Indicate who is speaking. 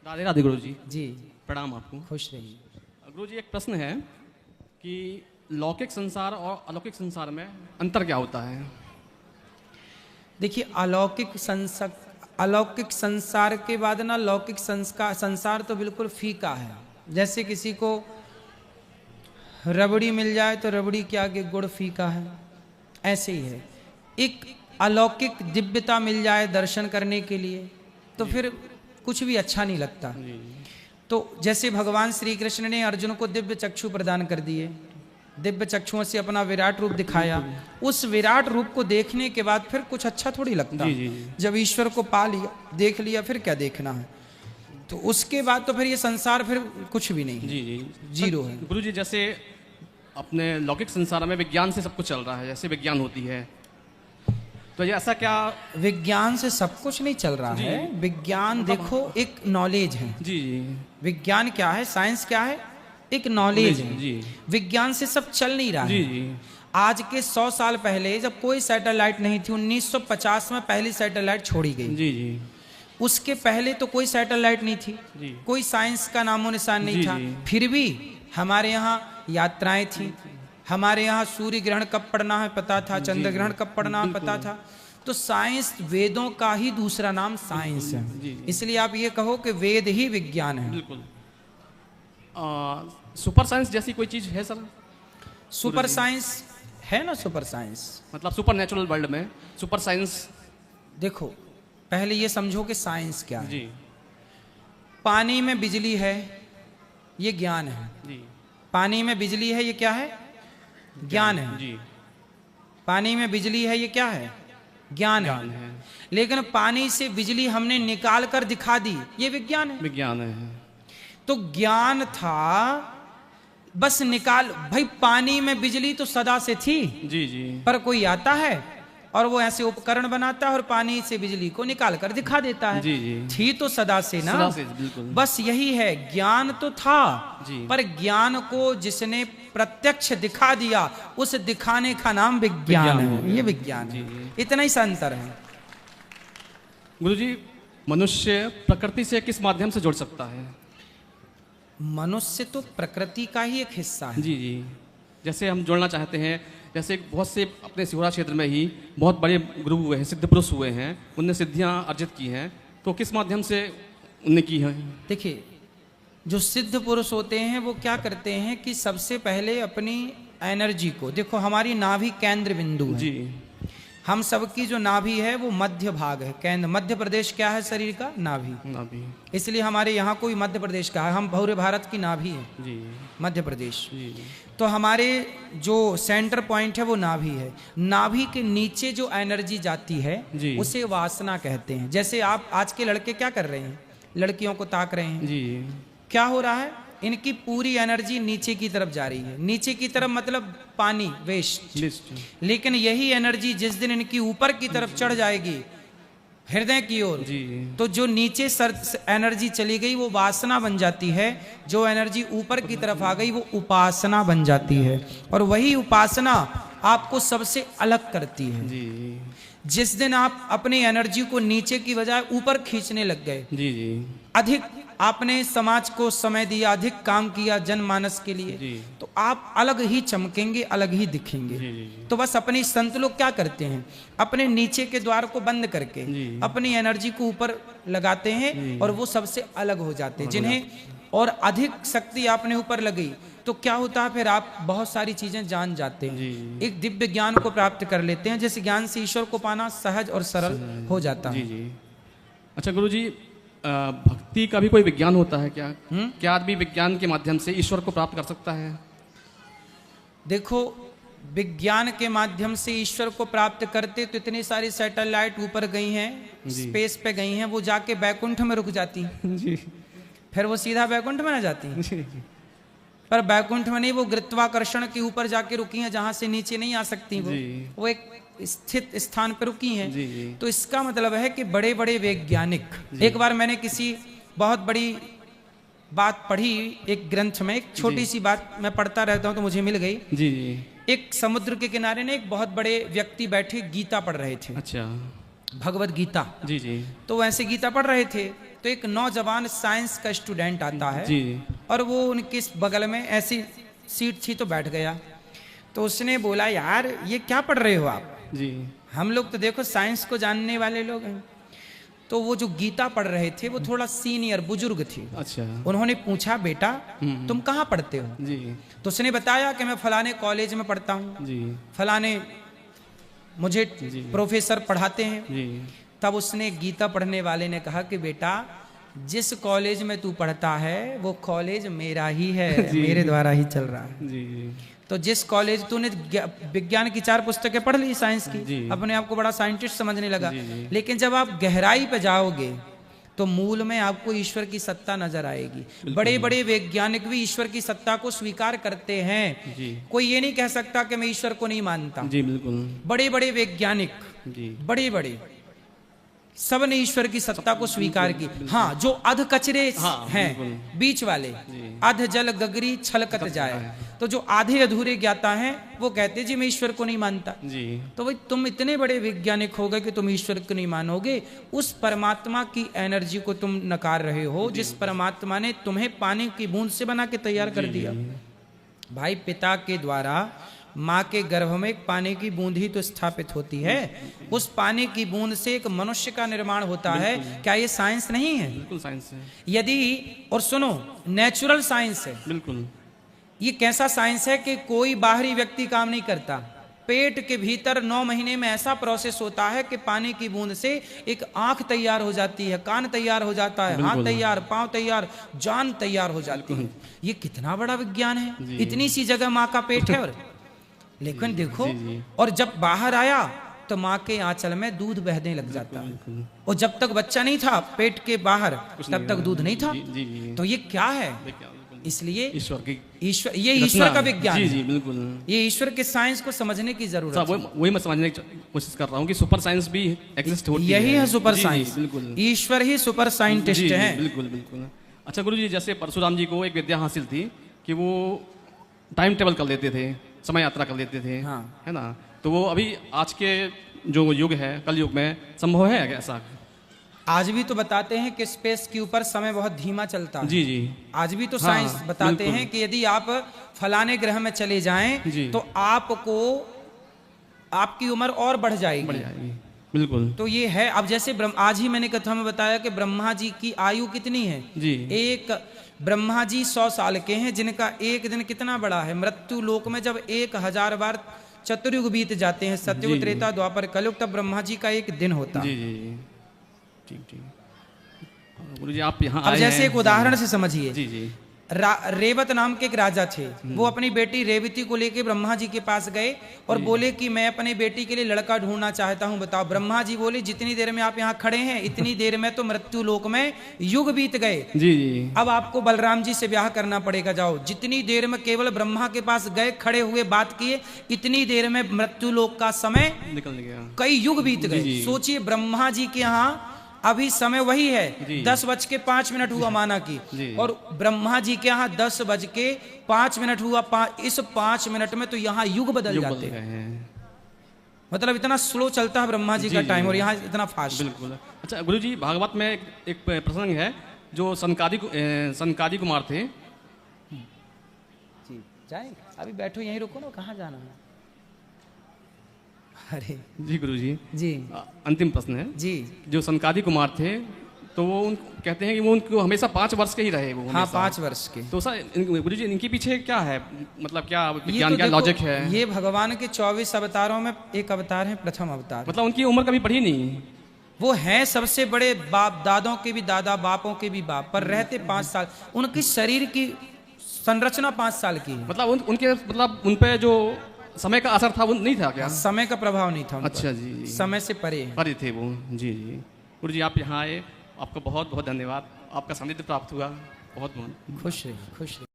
Speaker 1: राधे राधे गुरु जी।
Speaker 2: जी
Speaker 1: प्रणाम आपको।
Speaker 2: खुश रहिए।
Speaker 1: गुरु जी, एक प्रश्न है कि लौकिक संसार और अलौकिक संसार में अंतर क्या होता है?
Speaker 2: देखिए, अलौकिक संसार के बाद ना लौकिक संसार तो बिल्कुल फीका है। जैसे किसी को रबड़ी मिल जाए तो रबड़ी के आगे गुड़ फीका है, ऐसे ही है। एक अलौकिक दिव्यता मिल जाए दर्शन करने के लिए तो फिर कुछ भी अच्छा नहीं लगता। तो जैसे भगवान श्री कृष्ण ने अर्जुन को दिव्य चक्षु प्रदान कर दिए, दिव्य चक्षुओं से अपना विराट रूप दिखाया, उस विराट रूप को देखने के बाद फिर कुछ अच्छा थोड़ी लगता।
Speaker 1: जी, जी।
Speaker 2: जब ईश्वर को पा लिया, देख लिया, फिर क्या देखना है? तो उसके बाद तो फिर ये संसार फिर कुछ भी नहीं है,
Speaker 1: जी जी,
Speaker 2: जीरो है।
Speaker 1: गुरु जी, जैसे अपने लौकिक संसार में विज्ञान से सब कुछ चल रहा है, जैसे विज्ञान होती है, तो ये ऐसा क्या?
Speaker 2: विज्ञान से सब कुछ नहीं चल रहा है। विज्ञान देखो एक नॉलेज है।
Speaker 1: जी जी
Speaker 2: विज्ञान क्या है, साइंस क्या है? एक नॉलेज है।
Speaker 1: जी
Speaker 2: विज्ञान से सब चल नहीं रहा
Speaker 1: जी
Speaker 2: है।
Speaker 1: जी
Speaker 2: आज के 100 साल पहले जब कोई सैटेलाइट नहीं थी, 1950 में पहली सैटेलाइट छोड़ी गई।
Speaker 1: जी जी
Speaker 2: उसके पहले तो कोई सैटेलाइट नहीं थी,
Speaker 1: जी।
Speaker 2: कोई साइंस का नामो निशान नहीं
Speaker 1: जी,
Speaker 2: था।
Speaker 1: जी।
Speaker 2: फिर भी हमारे यहाँ यात्राएं थी, हमारे यहाँ सूर्य ग्रहण कब पड़ना है पता था, चंद्र ग्रहण कब पड़ना है पता था। तो साइंस, वेदों का ही दूसरा नाम साइंस
Speaker 1: जी,
Speaker 2: है।
Speaker 1: जी।
Speaker 2: इसलिए आप ये कहो कि वेद ही विज्ञान है।
Speaker 1: बिल्कुल। सुपर साइंस जैसी कोई चीज है सर?
Speaker 2: सुपर साइंस है ना, सुपर साइंस
Speaker 1: मतलब सुपर नेचुरल वर्ल्ड में सुपर साइंस।
Speaker 2: देखो, पहले ये समझो कि साइंस क्या है।
Speaker 1: जी
Speaker 2: पानी में बिजली है, ये ज्ञान है।
Speaker 1: जी
Speaker 2: पानी में बिजली है, ये क्या है? ज्ञान है।
Speaker 1: जी,
Speaker 2: पानी में बिजली है, ये क्या है? ज्ञान
Speaker 1: ज्ञान
Speaker 2: है।
Speaker 1: है,
Speaker 2: लेकिन पानी से बिजली हमने निकाल कर दिखा दी, ये विज्ञान है।
Speaker 1: विज्ञान है।
Speaker 2: तो ज्ञान था बस निकाल, भाई पानी में बिजली तो सदा से थी,
Speaker 1: जी जी
Speaker 2: पर कोई आता है और वो ऐसे उपकरण बनाता है और पानी से बिजली को निकाल कर दिखा देता है।
Speaker 1: जी जी,
Speaker 2: थी तो सदा से ना।
Speaker 1: सदा से, बिल्कुल।
Speaker 2: बस यही है, ज्ञान तो था,
Speaker 1: जी।
Speaker 2: पर ज्ञान को जिसने प्रत्यक्ष दिखा दिया, उस दिखाने का नाम विज्ञान
Speaker 1: विज्ञान हो
Speaker 2: है।
Speaker 1: गया।
Speaker 2: ये विज्ञान
Speaker 1: जी,
Speaker 2: है।
Speaker 1: जी।
Speaker 2: इतना ही सा अंतर है।
Speaker 1: गुरुजी, मनुष्य प्रकृति से किस माध्यम से जुड़ सकता है?
Speaker 2: मनुष्य तो प्रकृति का ही एक हिस्सा है।
Speaker 1: जी जी, जैसे हम जुड़ना चाहते हैं, जैसे बहुत से अपने सिहोरा क्षेत्र में ही बहुत बड़े गुरु हुए हैं, सिद्ध पुरुष हुए हैं, उनने सिद्धियां अर्जित की हैं, तो किस माध्यम से उनने की है?
Speaker 2: देखिए, जो सिद्ध पुरुष होते हैं वो क्या करते हैं कि सबसे पहले अपनी एनर्जी को, देखो हमारी नाभि केंद्र बिंदु है।
Speaker 1: जी
Speaker 2: हम सबकी जो नाभि है वो मध्य भाग है, केंद्र। मध्य प्रदेश क्या है शरीर का? नाभि।
Speaker 1: नाभि।
Speaker 2: इसलिए हमारे यहाँ कोई मध्य प्रदेश का है, हम पूरे भारत की नाभि है,
Speaker 1: जी
Speaker 2: मध्य प्रदेश।
Speaker 1: जी
Speaker 2: तो हमारे जो सेंटर पॉइंट है वो नाभि है। नाभि के नीचे जो एनर्जी जाती है
Speaker 1: जी।
Speaker 2: उसे वासना कहते हैं। जैसे आप आज के लड़के क्या कर रहे हैं, लड़कियों को ताक रहे हैं,
Speaker 1: जी
Speaker 2: क्या हो रहा है? इनकी पूरी एनर्जी नीचे की तरफ जा रही है। नीचे की तरफ मतलब पानी, वेस्ट।
Speaker 1: लिस्ट।
Speaker 2: लेकिन यही एनर्जी जिस दिन इनकी ऊपर की तरफ चढ़ जाएगी, हृदय की ओर,
Speaker 1: जी
Speaker 2: तो जो नीचे एनर्जी चली गई वो वासना बन जाती है। जो एनर्जी ऊपर की तरफ आ गई वो उपासना बन जाती है। और वही उपासना आपको सबसे अलग करती है।
Speaker 1: जी
Speaker 2: जिस दिन आप अपनी एनर्जी को नीचे की बजाय ऊपर खींचने लग गए,
Speaker 1: जी जी
Speaker 2: अधिक आपने समाज को समय दिया, अधिक काम किया जनमानस के लिए,
Speaker 1: जी।
Speaker 2: तो आप अलग ही चमकेंगे, अलग ही दिखेंगे।
Speaker 1: जी, जी, जी।
Speaker 2: तो बस अपने संत लोग क्या करते हैं, अपने नीचे के द्वार को बंद करके
Speaker 1: जी।
Speaker 2: अपनी एनर्जी को ऊपर लगाते हैं
Speaker 1: जी।
Speaker 2: और वो सबसे अलग हो जाते हैं। जिन्हें और अधिक शक्ति आपने ऊपर लगी तो क्या होता है, फिर आप बहुत सारी चीजें जान जाते हैं,
Speaker 1: जी।
Speaker 2: एक दिव्य ज्ञान को प्राप्त कर लेते हैं। जिस ज्ञान से ईश्वर को पाना सहज और सरल हो जाता
Speaker 1: जी
Speaker 2: है।
Speaker 1: जी। अच्छा गुरुजी, भक्ति का भी कोई विज्ञान होता है क्या? क्या आदमी विज्ञान के माध्यम से ईश्वर को प्राप्त कर सकता है?
Speaker 2: देखो, विज्ञान के माध्यम से ईश्वर को प्राप्त करते तो इतनी सारी सैटेलाइट ऊपर गई हैं, स्पेस पे गई हैं, वो जाके बैकुंठ में रुक जाती,
Speaker 1: जी
Speaker 2: फिर वो सीधा बैकुंठ में ना जाती।
Speaker 1: जी
Speaker 2: पर बैकुंठ में नहीं, वो गुरुत्वाकर्षण के ऊपर जाके रुकी हैं, जहां से नीचे नहीं आ सकती। वो एक स्थित स्थान पर रुकी हैं।
Speaker 1: जी जी
Speaker 2: तो इसका मतलब है कि बड़े बड़े वैज्ञानिक, एक बार मैंने किसी बहुत बड़ी बात पढ़ी एक ग्रंथ में, एक छोटी सी बात मैं पढ़ता रहता हूँ तो मुझे मिल गई।
Speaker 1: जी जी।
Speaker 2: एक समुद्र के किनारे ने एक बहुत बड़े व्यक्ति बैठे गीता पढ़ रहे थे,
Speaker 1: अच्छा।
Speaker 2: भगवत गीता।
Speaker 1: जी जी
Speaker 2: तो वैसे गीता पढ़ रहे थे तो एक नौजवान साइंस का स्टूडेंट आता है
Speaker 1: जी
Speaker 2: और वो उनके बगल में ऐसी सीट थी तो बैठ गया। तो उसने बोला, यार ये क्या पढ़ रहे हो आप?
Speaker 1: जी
Speaker 2: हम लोग तो देखो साइंस को जानने वाले लोग हैं। तो वो जो गीता पढ़ रहे थे वो थोड़ा सीनियर बुजुर्ग थे।
Speaker 1: अच्छा
Speaker 2: उन्होंने पूछा, बेटा तुम कहाँ पढ़ते हो?
Speaker 1: जी
Speaker 2: तो उसने बताया कि मैं फलाने कॉलेज में पढ़ता हूँ,
Speaker 1: जी
Speaker 2: फलाने मुझे
Speaker 1: जी।
Speaker 2: प्रोफेसर पढ़ाते हैं।
Speaker 1: जी
Speaker 2: तब उसने गीता पढ़ने वाले ने कहा कि बेटा जिस कॉलेज में तू पढ़ता है वो कॉलेज मेरा ही है, मेरे द्वारा ही चल रहा है।
Speaker 1: जी
Speaker 2: तो जिस कॉलेज तूने विज्ञान की 4 पुस्तकें पढ़ ली साइंस
Speaker 1: जी।
Speaker 2: की, अपने आप को बड़ा साइंटिस्ट समझने लगा,
Speaker 1: जी, जी।
Speaker 2: लेकिन जब आप गहराई पे जाओगे तो मूल में आपको ईश्वर की सत्ता नजर आएगी। बड़े बड़े वैज्ञानिक भी ईश्वर की सत्ता को स्वीकार करते हैं।
Speaker 1: जी
Speaker 2: कोई ये नहीं कह सकता कि मैं ईश्वर को नहीं मानता।
Speaker 1: जी बिल्कुल
Speaker 2: बड़े बड़े वैज्ञानिक,
Speaker 1: जी
Speaker 2: बड़े बड़े सब ने ईश्वर की सत्ता को स्वीकार की। हाँ, जो अध कचरे
Speaker 1: हाँ,
Speaker 2: हैं
Speaker 1: बिल्कुल।
Speaker 2: बीच वाले,
Speaker 1: जी।
Speaker 2: अध जल गगरी छलकत जाए, तो जो आधे अधूरे ज्ञाता हैं वो कहते जी मैं ईश्वर को नहीं मानता।
Speaker 1: जी
Speaker 2: तो भाई तुम इतने बड़े वैज्ञानिक हो गए कि तुम ईश्वर को नहीं मानोगे। उस परमात्मा की एनर्जी को तुम नकार रहे हो जिस परमात्मा ने तुम्हें पानी की बूंद से बना के तैयार कर दिया। भाई पिता के द्वारा माँ के गर्भ में एक पानी की बूंद ही तो स्थापित होती है। उस पानी की बूंद से एक मनुष्य का निर्माण होता है। क्या ये साइंस नहीं है?
Speaker 1: बिल्कुल साइंस है।
Speaker 2: यदि, और सुनो, नेचुरल साइंस है।
Speaker 1: बिल्कुल
Speaker 2: ये कैसा साइंस है कि कोई बाहरी व्यक्ति काम नहीं करता। पेट के भीतर 9 महीने में ऐसा प्रोसेस होता है कि पानी की बूंद से एक आंख तैयार हो जाती है, कान तैयार हो जाता है, हाथ तैयार, पांव तैयार, जान तैयार हो जाती है। ये कितना बड़ा विज्ञान है। इतनी सी जगह माँ का पेट है। और लेकिन देखो, और जब बाहर आया तो माँ के आंचल में दूध बहने लग जाता है। और जब तक बच्चा नहीं था पेट के बाहर तब तक दूध नहीं था।
Speaker 1: जी जी।
Speaker 2: तो ये क्या है? इसलिए
Speaker 1: ईश्वर की
Speaker 2: ये ईश्वर का विज्ञान
Speaker 1: जी
Speaker 2: है।
Speaker 1: जी बिल्कुल।
Speaker 2: ये ईश्वर के साइंस को समझने की जरूरत है।
Speaker 1: वही मैं समझने की कोशिश कर रहा हूँ कि सुपर साइंस भी एग्जिस्ट होती है।
Speaker 2: यही है सुपर
Speaker 1: जी,
Speaker 2: साइंस।
Speaker 1: जी, बिल्कुल
Speaker 2: ईश्वर ही सुपर साइंटिस्ट
Speaker 1: जी, जी,
Speaker 2: है।
Speaker 1: बिल्कुल बिल्कुल। अच्छा गुरु जी, जैसे परशुराम जी को एक विद्या हासिल थी कि वो टाइम टेबल कर लेते थे, समय यात्रा कर लेते थे।
Speaker 2: हाँ।
Speaker 1: है ना? तो वो अभी आज के जो युग है, कल युग में संभव है क्या ऐसा?
Speaker 2: आज भी तो बताते हैं कि स्पेस के ऊपर समय बहुत धीमा चलता है।
Speaker 1: जी जी
Speaker 2: आज भी तो
Speaker 1: हाँ,
Speaker 2: साइंस बताते
Speaker 1: बिल्कुल।
Speaker 2: हैं कि यदि आप फलाने ग्रह में चले जाएं
Speaker 1: जी।
Speaker 2: तो आपको आपकी उम्र और बढ़ जाएगी।
Speaker 1: बढ़ जाएगी। बिल्कुल
Speaker 2: तो ये है। अब जैसे आज ही मैंने कथा में बताया कि ब्रह्मा जी की आयु कितनी है।
Speaker 1: जी।
Speaker 2: एक ब्रह्मा जी 100 साल के हैं, जिनका एक दिन कितना बड़ा है। मृत्यु लोक में जब 1000 बार चतुर्युग बीत जाते हैं, सतयुग,
Speaker 1: जी।
Speaker 2: त्रेता, द्वापर, कलयुग, तब ब्रह्मा जी का एक दिन होता है।
Speaker 1: जी जी जी। ठीक ठीक। गुरु जी आप यहाँ
Speaker 2: अब
Speaker 1: आए
Speaker 2: जैसे
Speaker 1: हैं।
Speaker 2: एक उदाहरण से समझिए।
Speaker 1: जी जी
Speaker 2: रेवत नाम के एक राजा थे। वो अपनी बेटी रेवती को लेके ब्रह्मा जी के पास गए और बोले कि मैं अपने बेटी के लिए लड़का ढूंढना चाहता हूं, बताओ। ब्रह्मा जी बोले जितनी देर में आप यहाँ खड़े हैं इतनी देर में तो मृत्यु लोक में युग बीत गए।
Speaker 1: जी जी।
Speaker 2: अब आपको बलराम जी से ब्याह करना पड़ेगा, जाओ। जितनी देर में केवल ब्रह्मा के पास गए, खड़े हुए, बात किए, इतनी देर में मृत्यु लोक का समय
Speaker 1: निकल गया।
Speaker 2: कई युग बीत गए।
Speaker 1: जी।
Speaker 2: सोचिए, ब्रह्मा जी के यहाँ अभी समय वही है,
Speaker 1: जी।
Speaker 2: 10:05 हुआ माना की,
Speaker 1: जी।
Speaker 2: और ब्रह्मा जी के यहाँ 10:05 हुआ। इस 5 मिनट में तो यहाँ युग बदल
Speaker 1: युग
Speaker 2: जाते
Speaker 1: बदल
Speaker 2: हैं।
Speaker 1: गए हैं।
Speaker 2: मतलब इतना स्लो चलता है ब्रह्मा जी
Speaker 1: जी,
Speaker 2: का
Speaker 1: जी।
Speaker 2: टाइम, और यहाँ इतना फास्ट।
Speaker 1: बिल्कुल। अच्छा गुरु जी, भागवत में एक प्रसंग है जो सनकादि कुमार थे।
Speaker 2: जी, जाए अभी बैठो, यहीं रुको ना, कहाँ जाना है? अरे
Speaker 1: जी गुरु जी,
Speaker 2: जी
Speaker 1: अंतिम प्रश्न है।
Speaker 2: जी।
Speaker 1: जो सनकादि कुमार थे तो वो कहते हैं कि वो उनको हमेशा 5 वर्ष के ही रहे वो
Speaker 2: हाँ,
Speaker 1: हमेशा।
Speaker 2: 5 वर्ष के।
Speaker 1: तो सर गुरु जी इनके पीछे क्या है, मतलब क्या
Speaker 2: ये
Speaker 1: विज्ञान,
Speaker 2: तो
Speaker 1: क्या
Speaker 2: देखो,
Speaker 1: लॉजिक है?
Speaker 2: ये भगवान के 24 अवतारों में एक अवतार है, प्रथम अवतार।
Speaker 1: मतलब उनकी उम्र कभी बढ़ी नहीं?
Speaker 2: वो हैं सबसे बड़े बाप, दादों के भी दादा, बापों के भी बाप, पर रहते 5 साल। उनकी शरीर की संरचना 5 साल की है।
Speaker 1: मतलब उनके मतलब उन पे जो समय का असर था वो नहीं था क्या?
Speaker 2: समय का प्रभाव नहीं था उन पर।
Speaker 1: अच्छा जी जी।
Speaker 2: समय से परे है।
Speaker 1: परे थे वो। जी जी। गुरु जी आप यहाँ आए, आपका बहुत बहुत धन्यवाद। आपका सानिध्य प्राप्त हुआ। बहुत बहुत
Speaker 2: खुश रहे, खुश रहे।